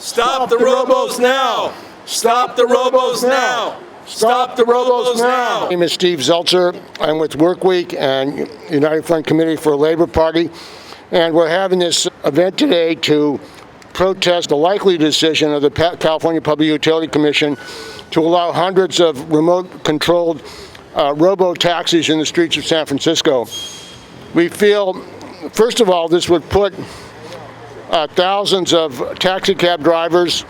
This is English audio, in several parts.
Stop the Robos now! Stop the Robos now! Stop the Robos now! My name is Steve Zeltzer. I'm with WorkWeek and United Front Committee for Labor Party. And we're having this event today to protest the likely decision of the California Public Utility Commission to allow hundreds of remote-controlled Robo taxis in the streets of San Francisco. We feel, first of all, this would put thousands of taxi cab drivers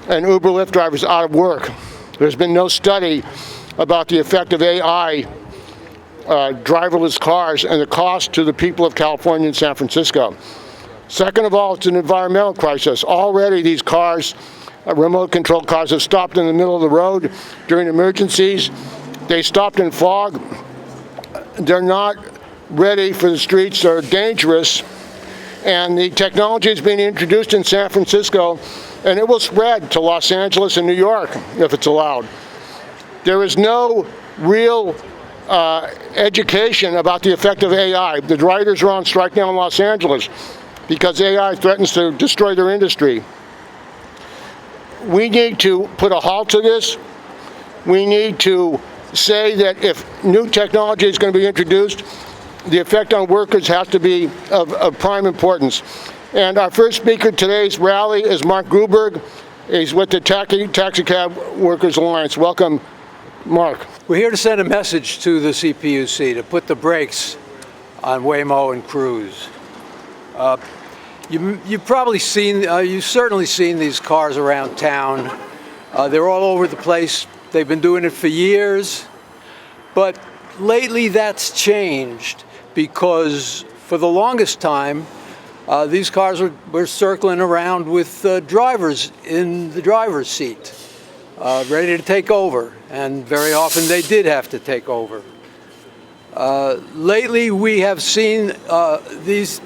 and Uber Lyft drivers out of work. There's been no study about the effect of AI, driverless cars, and the cost to the people of California and San Francisco. Second of all, it's an environmental crisis. Already these cars, remote-controlled cars, have stopped in the middle of the road during emergencies. They stopped in fog. They're not ready for the streets. They're dangerous. And the technology is being introduced in San Francisco, and it will spread to Los Angeles and New York if it's allowed. There is no real education about the effect of AI. The writers are on strike now in Los Angeles because AI threatens to destroy their industry. We need to put a halt to this. We need to say that if new technology is going to be introduced, the effect on workers has to be of prime importance. And our first speaker today's rally is Mark Gruber. He's with the Taxi Cab Workers Alliance. Welcome, Mark. We're here to send a message to the CPUC to put the brakes on Waymo and Cruise. You've probably seen, you've certainly seen these cars around town. They're all over the place. They've been doing it for years. But lately that's changed because for the longest time, these cars were circling around with drivers in the driver's seat, ready to take over. And very often they did have to take over. Lately we have seen these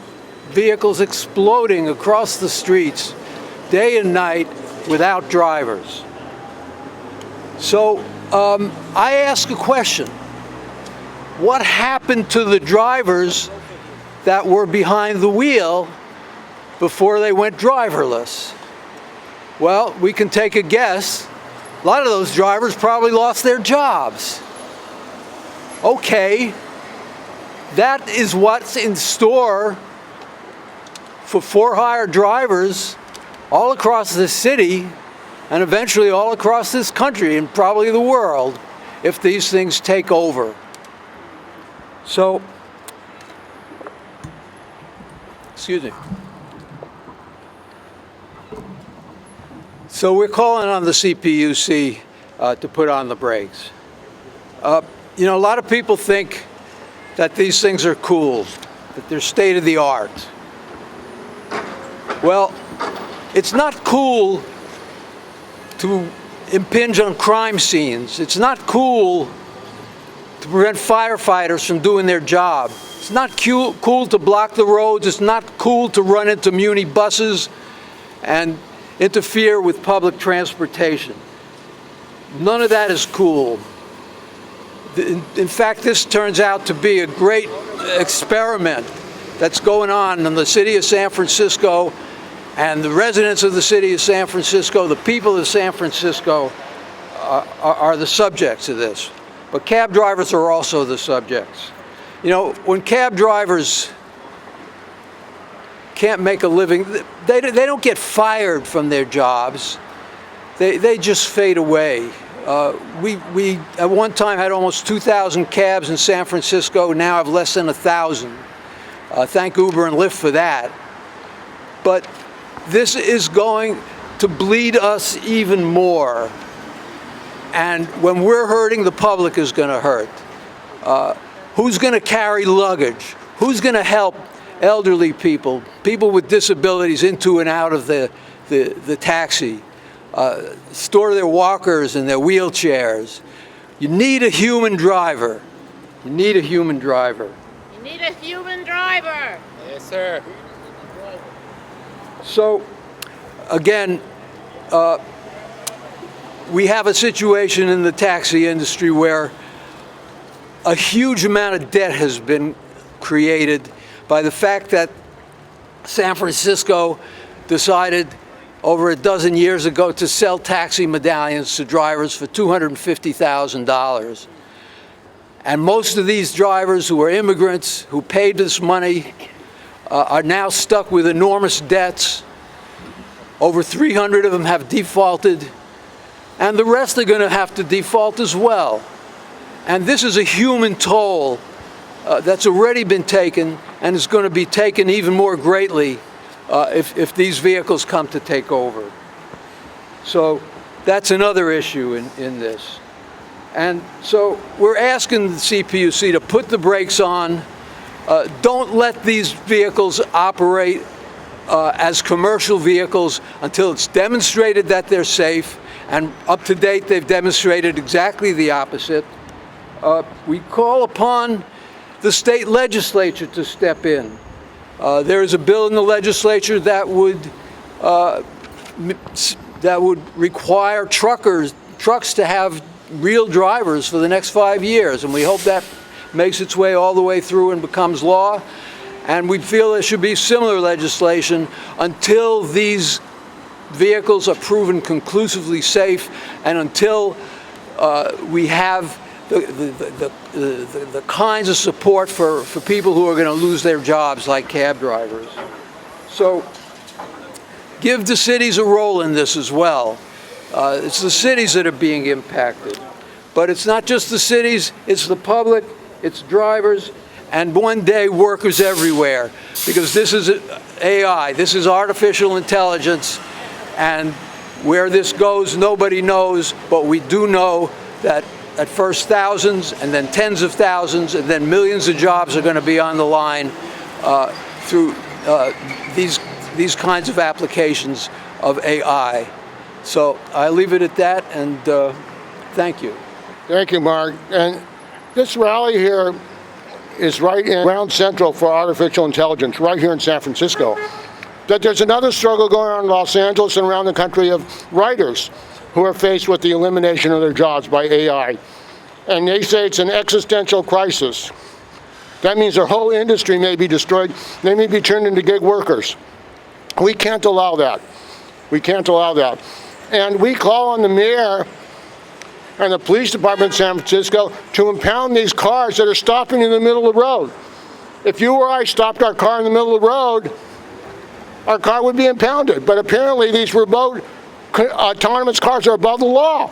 vehicles exploding across the streets day and night without drivers. So I ask a question. What happened to the drivers that were behind the wheel before they went driverless? Well, we can take a guess. A lot of those drivers probably lost their jobs. Okay, that is what's in store for for-hire drivers all across the city and eventually all across this country and probably the world if these things take over. So, excuse me. So we're calling on the CPUC to put on the brakes. You know, a lot of people think that these things are cool, that they're state of the art. Well, it's not cool to impinge on crime scenes. It's not cool to prevent firefighters from doing their job. It's not cool to block the roads. It's not cool to run into muni buses and interfere with public transportation. None of that is cool. In fact, this turns out to be a great experiment that's going on in the city of San Francisco, and the residents of the city of San Francisco, the people of San Francisco, are the subjects of this. But cab drivers are also the subjects. You know, when cab drivers can't make a living, they don't get fired from their jobs. They just fade away. We at one time had almost 2,000 cabs in San Francisco. Now have less than 1,000. Thank Uber and Lyft for that. But this is going to bleed us even more. And when we're hurting, the public is going to hurt. Who's going to carry luggage? Who's going to help elderly people, people with disabilities into and out of the taxi, store their walkers and their wheelchairs? You need a human driver. You need a human driver. You need a human driver. Yes, sir. So, again, we have a situation in the taxi industry where a huge amount of debt has been created by the fact that San Francisco decided over a dozen years ago to sell taxi medallions to drivers for $250,000. And most of these drivers who are immigrants who paid this money are now stuck with enormous debts. Over 300 of them have defaulted, and the rest are going to have to default as well. And this is a human toll that's already been taken and is going to be taken even more greatly if these vehicles come to take over. So that's another issue in this. And so we're asking the CPUC to put the brakes on. Don't let these vehicles operate as commercial vehicles until it's demonstrated that they're safe. And up to date, they've demonstrated exactly the opposite. We call upon the state legislature to step in. There is a bill in the legislature that would require trucks to have real drivers for the next 5 years, and we hope that makes its way all the way through and becomes law. And we feel there should be similar legislation until these vehicles are proven conclusively safe, and until we have the kinds of support for people who are going to lose their jobs, like cab drivers. So give the cities a role in this as well. It's the cities that are being impacted. But it's not just the cities, it's the public, it's drivers, and one day workers everywhere. Because this is AI, this is artificial intelligence, and where this goes, nobody knows, but we do know that at first thousands, and then tens of thousands, and then millions of jobs are going to be on the line through these kinds of applications of AI. So I leave it at that, and thank you. Thank you, Mark. And this rally here is right in ground central for artificial intelligence, right here in San Francisco. That there's another struggle going on in Los Angeles and around the country of writers who are faced with the elimination of their jobs by AI. And they say it's an existential crisis. That means their whole industry may be destroyed. They may be turned into gig workers. We can't allow that. We can't allow that. And we call on the mayor and the police department in San Francisco to impound these cars that are stopping in the middle of the road. If you or I stopped our car in the middle of the road, our car would be impounded. But apparently these remote autonomous cars are above the law.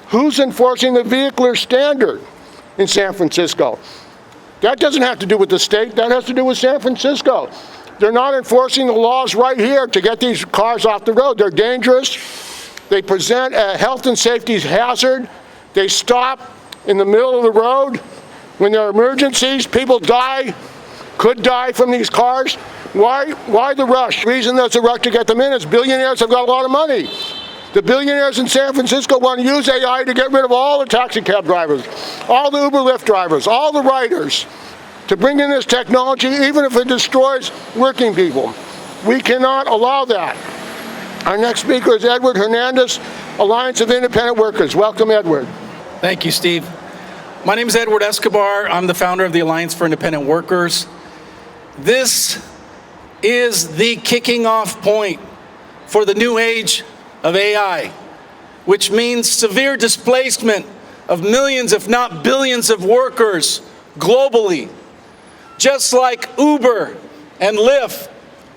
Who's enforcing the vehicular standard in San Francisco? That doesn't have to do with the state, that has to do with San Francisco. They're not enforcing the laws right here to get these cars off the road. They're dangerous. They present a health and safety hazard. They stop in the middle of the road. When there are emergencies, people die, could die from these cars. Why the rush? The reason there's a rush to get them in is billionaires have got a lot of money. The billionaires in San Francisco want to use AI to get rid of all the taxi cab drivers, all the Uber Lyft drivers, all the writers, to bring in this technology, even if it destroys working people. We cannot allow that. Our next speaker is Edward Hernandez, Alliance of Independent Workers. Welcome, Edward. Thank you, Steve. My name is Edward Escobar. I'm the founder of the Alliance for Independent Workers. This is the kicking off point for the new age of AI, which means severe displacement of millions, if not billions, of workers globally. Just like Uber and Lyft,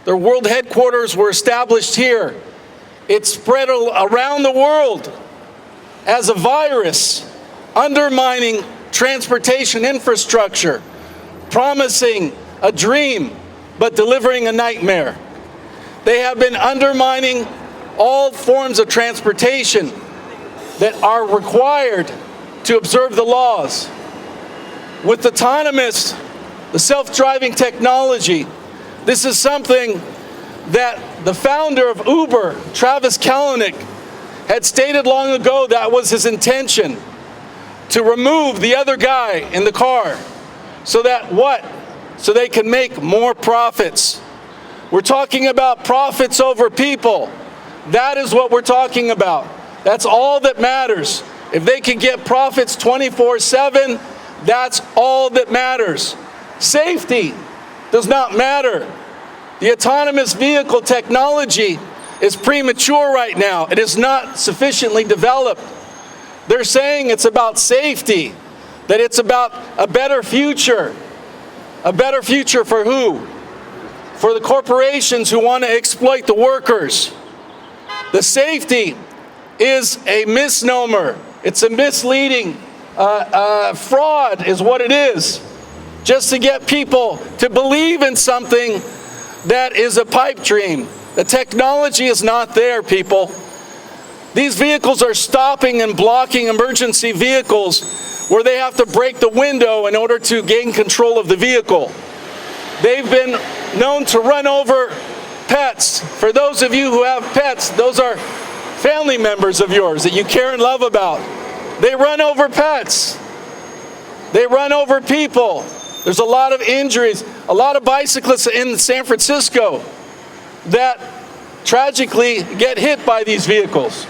their world headquarters were established here. It spread around the world as a virus, undermining transportation infrastructure, promising a dream, but delivering a nightmare. They have been undermining all forms of transportation that are required to observe the laws. With autonomous, the self-driving technology, this is something that the founder of Uber, Travis Kalanick, had stated long ago that was his intention, to remove the other guy in the car. So that what? So they can make more profits. We're talking about profits over people. That is what we're talking about. That's all that matters. If they can get profits 24/7, that's all that matters. Safety does not matter. The autonomous vehicle technology is premature right now. It is not sufficiently developed. They're saying it's about safety, that it's about a better future. A better future for who? For the corporations who want to exploit the workers. The safety is a misnomer. It's a misleading fraud is what it is. Just to get people to believe in something that is a pipe dream. The technology is not there, people. These vehicles are stopping and blocking emergency vehicles where they have to break the window in order to gain control of the vehicle. They've been known to run over pets. For those of you who have pets, those are family members of yours that you care and love about. They run over pets. They run over people. There's a lot of injuries. A lot of bicyclists in San Francisco that tragically get hit by these vehicles.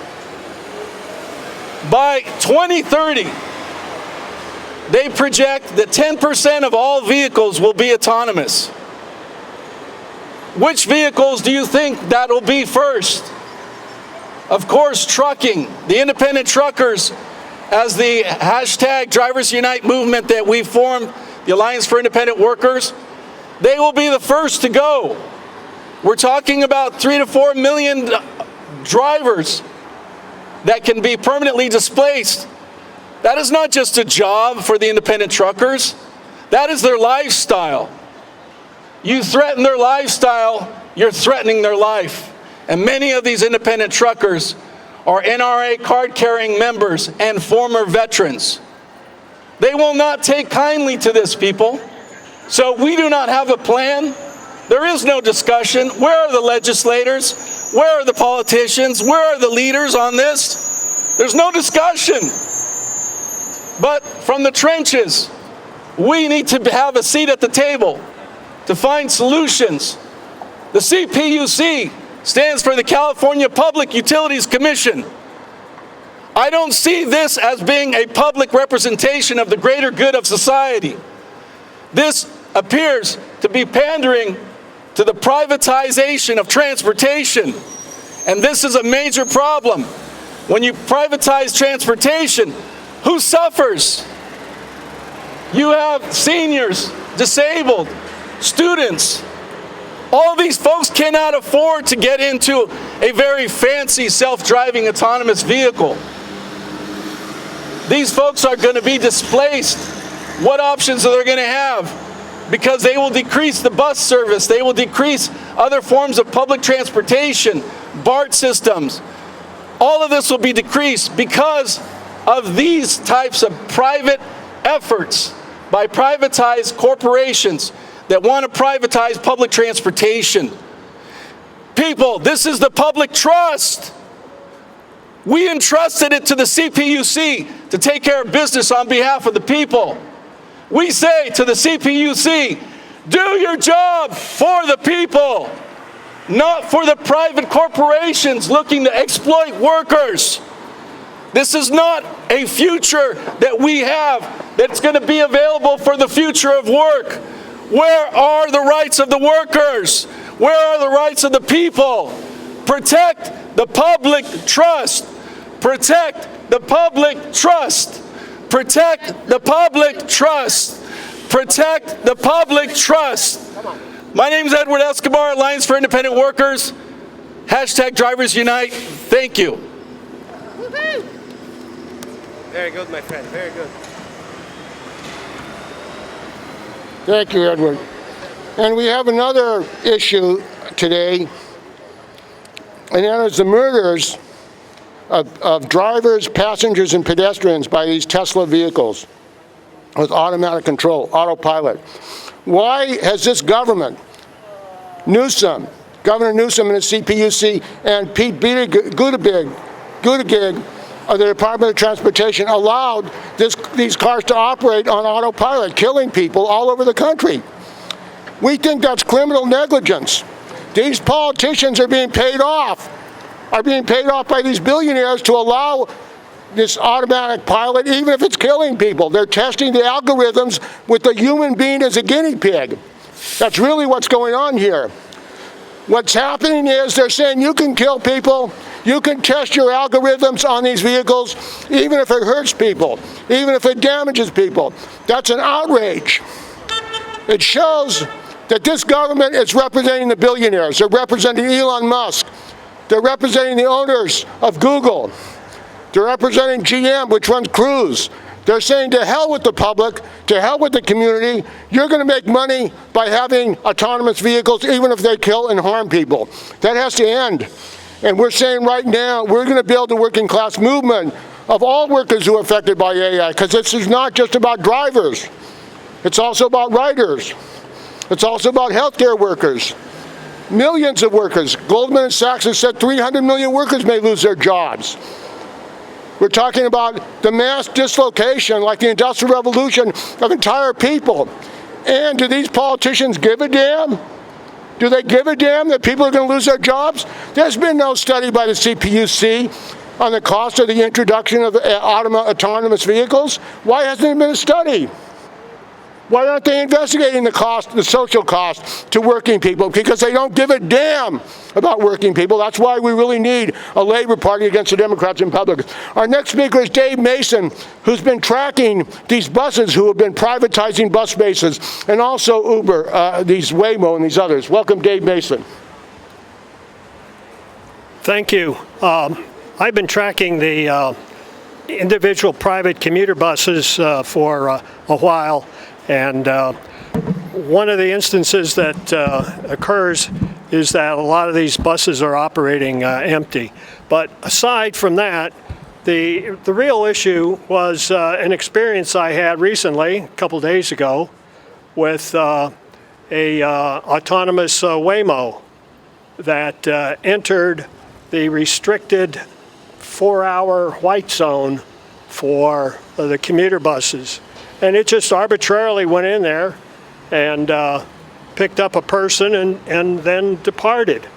By 2030, they project that 10% of all vehicles will be autonomous. Which vehicles do you think that will be first? Of course, trucking. The independent truckers, as the hashtag Drivers Unite movement that we formed, the Alliance for Independent Workers, they will be the first to go. We're talking about 3 to 4 million drivers that can be permanently displaced. That is not just a job for the independent truckers. That is their lifestyle. You threaten their lifestyle, you're threatening their life. And many of these independent truckers are NRA card-carrying members and former veterans. They will not take kindly to this, people. So we do not have a plan. There is no discussion. Where are the legislators? Where are the politicians? Where are the leaders on this? There's no discussion. But from the trenches, we need to have a seat at the table to find solutions. The CPUC stands for the California Public Utilities Commission. I don't see this as being a public representation of the greater good of society. This appears to be pandering to the privatization of transportation. And this is a major problem. When you privatize transportation, who suffers? You have seniors, disabled, students. All these folks cannot afford to get into a very fancy self-driving autonomous vehicle. These folks are going to be displaced. What options are they going to have? Because they will decrease the bus service. They will decrease other forms of public transportation, BART systems. All of this will be decreased because of these types of private efforts by privatized corporations that want to privatize public transportation. People, this is the public trust. We entrusted it to the CPUC to take care of business on behalf of the people. We say to the CPUC, do your job for the people, not for the private corporations looking to exploit workers. This is not a future that we have that's going to be available for the future of work. Where are the rights of the workers? Where are the rights of the people? Protect the public trust. Protect the public trust. Protect the public trust. Protect the public trust. My name is Edward Escobar, Alliance for Independent Workers. Hashtag Drivers Unite. Thank you. Woo-hoo. Very good, my friend. Very good. Thank you, Edward. And we have another issue today, and that is the murders of drivers, passengers, and pedestrians by these Tesla vehicles with automatic control, autopilot. Why has this government, Newsom, Governor Newsom and the CPUC, and Pete Buttigieg of the Department of Transportation allowed these cars to operate on autopilot, killing people all over the country? We think that's criminal negligence. These politicians are being paid off by these billionaires to allow this automatic pilot, even if it's killing people. They're testing the algorithms with the human being as a guinea pig. That's really what's going on here. What's happening is they're saying you can kill people, you can test your algorithms on these vehicles, even if it hurts people, even if it damages people. That's an outrage. It shows that this government is representing the billionaires. They're representing Elon Musk. They're representing the owners of Google. They're representing GM, which runs Cruise. They're saying to hell with the public, to hell with the community. You're going to make money by having autonomous vehicles, even if they kill and harm people. That has to end. And we're saying right now, we're going to build a working class movement of all workers who are affected by AI, because this is not just about drivers. It's also about writers. It's also about healthcare workers. Millions of workers. Goldman Sachs has said 300 million workers may lose their jobs. We're talking about the mass dislocation, like the Industrial Revolution, of entire people. And do these politicians give a damn? Do they give a damn that people are going to lose their jobs? There's been no study by the CPUC on the cost of the introduction of autonomous vehicles. Why hasn't there been a study? Why aren't they investigating the cost, the social cost to working people? Because they don't give a damn about working people. That's why we really need a Labor Party against the Democrats and Republicans. Our next speaker is Dave Mason, who's been tracking these buses who have been privatizing bus bases, and also Uber, these Waymo and these others. Welcome, Dave Mason. Thank you. I've been tracking the individual private commuter buses for a while. And one of the instances that occurs is that a lot of these buses are operating empty. But aside from that, the real issue was an experience I had recently, a couple days ago, with a autonomous Waymo that entered the restricted 4-hour white zone for the commuter buses. And it just arbitrarily went in there and picked up a person and then departed.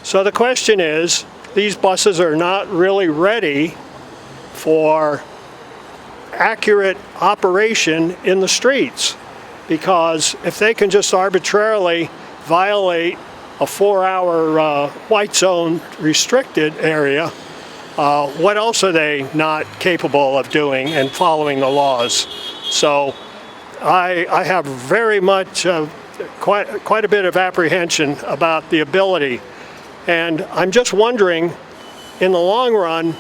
So the question is, these buses are not really ready for accurate operation in the streets, because if they can just arbitrarily violate a 4-hour white zone restricted area, what else are they not capable of doing and following the laws? So I have very much, quite a bit of apprehension about the ability. And I'm just wondering, in the long run,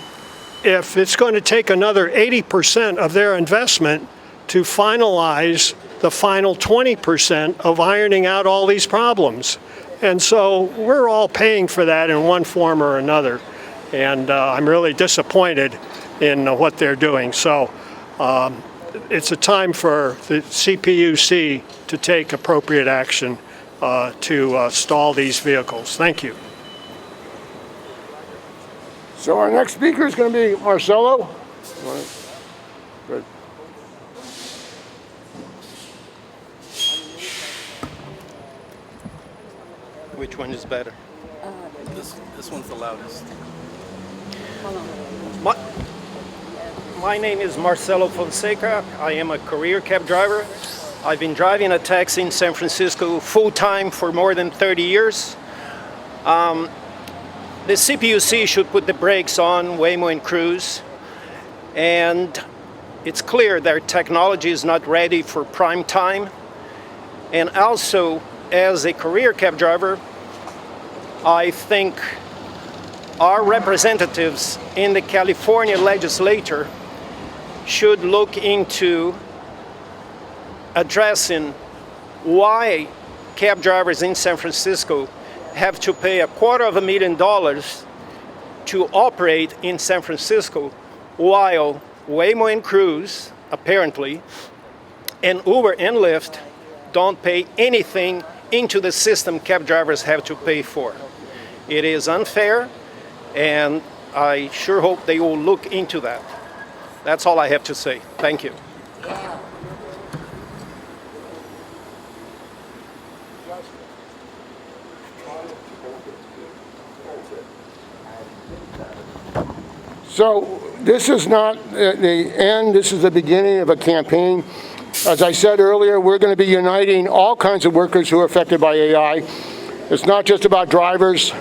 if it's going to take another 80% of their investment to finalize the final 20% of ironing out all these problems. And so we're all paying for that in one form or another. And I'm really disappointed in what they're doing. So it's a time for the CPUC to take appropriate action to stall these vehicles. Thank you. So our next speaker is going to be Marcelo. Good. Which one is better? This one's the loudest. My name is Marcelo Fonseca. I am a career cab driver. I've been driving a taxi in San Francisco full-time for more than 30 years. The CPUC should put the brakes on Waymo and Cruise. And it's clear their technology is not ready for prime time. And also, as a career cab driver, I think our representatives in the California legislature should look into addressing why cab drivers in San Francisco have to pay $250,000 to operate in San Francisco, while Waymo and Cruise, apparently, and Uber and Lyft don't pay anything into the system cab drivers have to pay for. It is unfair, and I sure hope they will look into that. That's all I have to say. Thank you. So this is not the end, this is the beginning of a campaign. As I said earlier, we're going to be uniting all kinds of workers who are affected by AI. It's not just about drivers.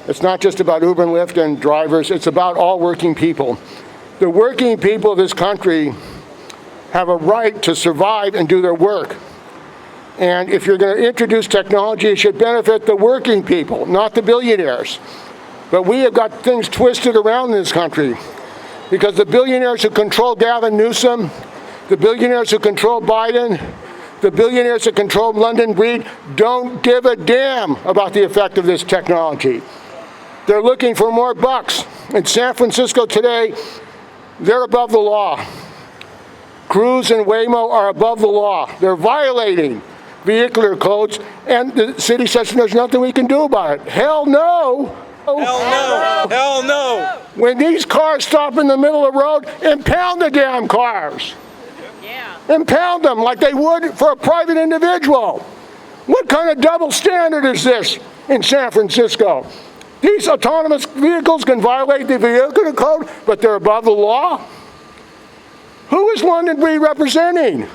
It's not just about Uber and Lyft and drivers. It's about all working people. The working people of this country have a right to survive and do their work. And if you're going to introduce technology, it should benefit the working people, not the billionaires. But we have got things twisted around in this country because the billionaires who control Gavin Newsom, the billionaires who control Biden, the billionaires who control London Breed don't give a damn about the effect of this technology. They're looking for more bucks. In San Francisco today, they're above the law. Cruise and Waymo are above the law. They're violating vehicular codes, and the city says there's nothing we can do about it. Hell no. Hell no. Hell no. When these cars stop in the middle of the road, impound the damn cars. Yeah. Impound them like they would for a private individual. What kind of double standard is this in San Francisco? These autonomous vehicles can violate the vehicular code, but they're above the law? Who is London Breed representing?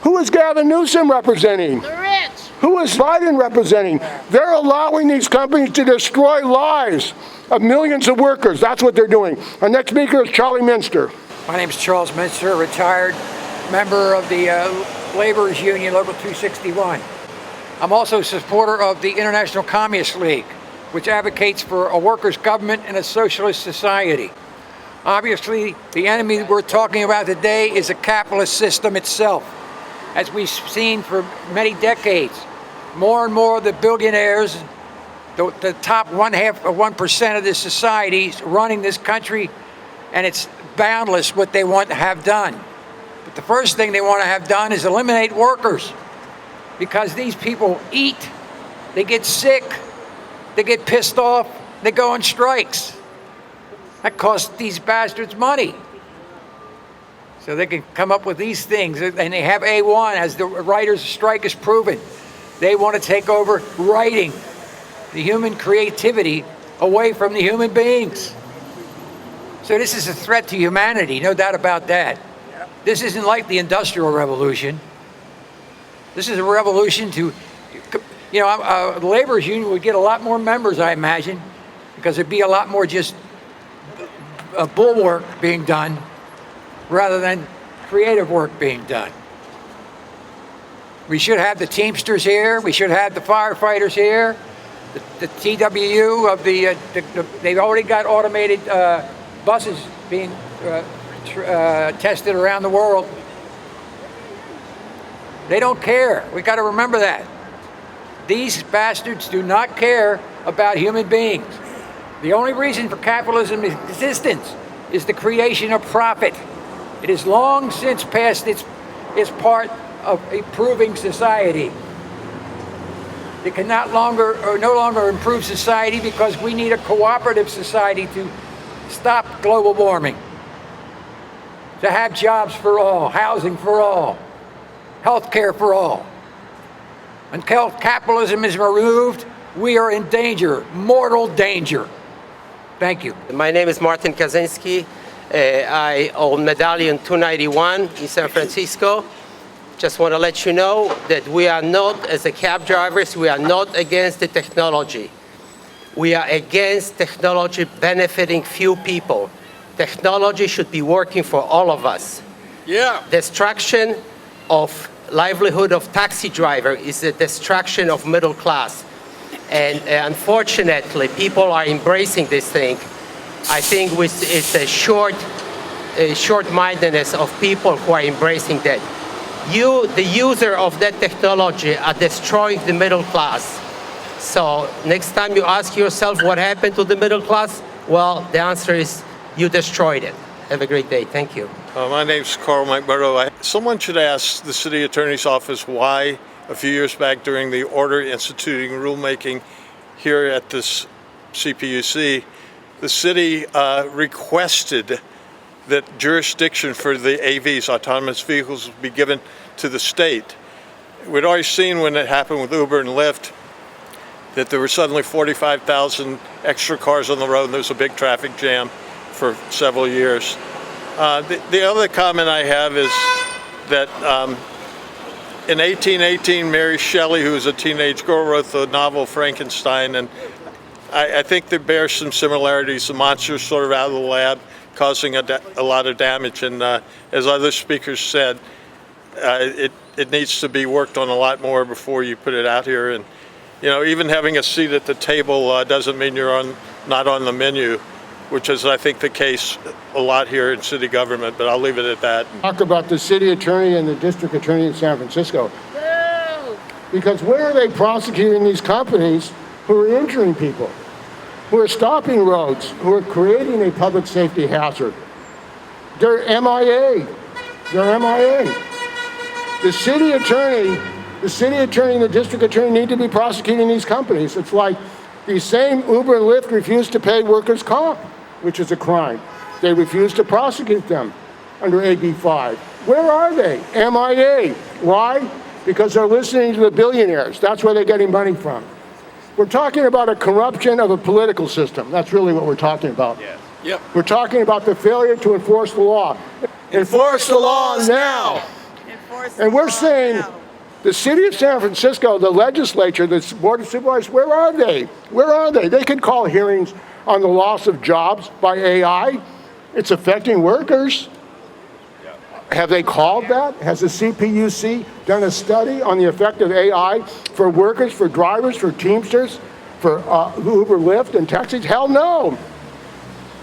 Who is Gavin Newsom representing? The rich. Who is Biden representing? They're allowing these companies to destroy lives of millions of workers. That's what they're doing. Our next speaker is Charlie Minster. My name is Charles Minster, retired member of the Laborers Union, Local 261. I'm also a supporter of the International Communist League, which advocates for a workers' government and a socialist society. Obviously, the enemy we're talking about today is a capitalist system itself. As we've seen for many decades, more and more of the billionaires, the top 1% of this society is running this country, and it's boundless what they want to have done. But the first thing they want to have done is eliminate workers, because these people eat, they get sick, they get pissed off, they go on strikes. That costs these bastards money. So they can come up with these things, and they have A1, as the writers' strike has proven. They want to take over writing, the human creativity, away from the human beings. So this is a threat to humanity, no doubt about that. This isn't like the Industrial Revolution. This is a revolution to, the Laborers Union would get a lot more members, I imagine, because there'd be a lot more just bulwark being done rather than creative work being done. We should have the Teamsters here. We should have the firefighters here. The TWU of they've already got automated buses being tested around the world. They don't care. We got to remember that. These bastards do not care about human beings. The only reason for capitalism's existence is the creation of profit. It has long since passed its part of improving society. It can no longer improve society because we need a cooperative society to stop global warming, to have jobs for all, housing for all, health care for all. Until capitalism is removed, we are in danger, mortal danger. Thank you. My name is Martin Kaczynski. I own Medallion 291 in San Francisco. Just want to let you know that we are not, as a cab drivers, we are not against the technology. We are against technology benefiting few people. Technology should be working for all of us. Yeah. Destruction of livelihood of taxi driver is the destruction of middle class. And unfortunately, people are embracing this thing. I think it's a short-mindedness of people who are embracing that. You, the user of that technology, are destroying the middle class. So next time you ask yourself what happened to the middle class, well, the answer is you destroyed it. Have a great day. Thank you. My name's Carl McMurrow. Someone should ask the city attorney's office why a few years back during the order instituting rulemaking here at this CPUC, the city requested that jurisdiction for the AVs, autonomous vehicles, would be given to the state. We'd already seen when it happened with Uber and Lyft that there were suddenly 45,000 extra cars on the road and there was a big traffic jam for several years. The other comment I have is that In 1818, Mary Shelley, who was a teenage girl, wrote the novel Frankenstein, and I think they bear some similarities. The monster's sort of out of the lab, causing a lot of damage, and as other speakers said, it needs to be worked on a lot more before you put it out here. And even having a seat at the table doesn't mean you're not on the menu, which is, I think, the case a lot here in city government, but I'll leave it at that. Talk about the city attorney and the district attorney in San Francisco. Boo! Because where are they prosecuting these companies who are injuring people, who are stopping roads, who are creating a public safety hazard? They're MIA. They're MIA. The city attorney and the district attorney need to be prosecuting these companies. It's like these same Uber and Lyft refuse to pay workers' comp, which is a crime. They refuse to prosecute them under AB 5. Where are they? MIA. Why? Because they're listening to the billionaires. That's where they're getting money from. We're talking about a corruption of a political system. That's really what we're talking about. Yeah. Yep. We're talking about the failure to enforce the law. Enforce the laws now. And we're saying the city of San Francisco, the legislature, the board of supervisors, where are they? Where are they? They can call hearings on the loss of jobs by AI. It's affecting workers. Have they called that? Has the CPUC done a study on the effect of AI for workers, for drivers, for Teamsters, for Uber, Lyft, and taxis? Hell no.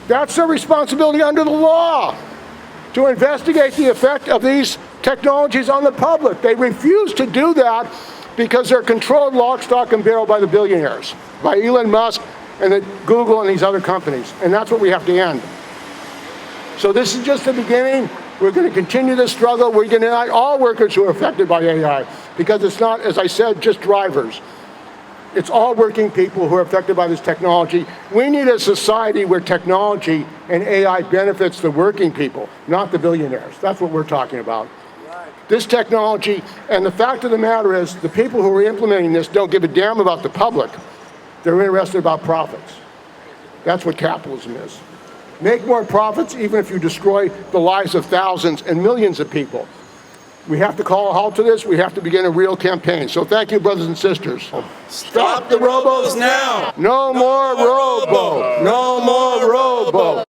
That's their responsibility under the law, to investigate the effect of these technologies on the public. They refuse to do that because they're controlled lock, stock, and barrel by the billionaires, by Elon Musk and Google and these other companies. And that's what we have to end. So this is just the beginning. We're going to continue this struggle. We're going to unite all workers who are affected by AI, because it's not, as I said, just drivers. It's all working people who are affected by this technology. We need a society where technology and AI benefits the working people, not the billionaires. That's what we're talking about. This technology, and the fact of the matter is, the people who are implementing this don't give a damn about the public. They're interested about profits. That's what capitalism is. Make more profits even if you destroy the lives of thousands and millions of people. We have to call a halt to this. We have to begin a real campaign. So thank you, brothers and sisters. Stop the Robos now. No more Robo. No more Robo.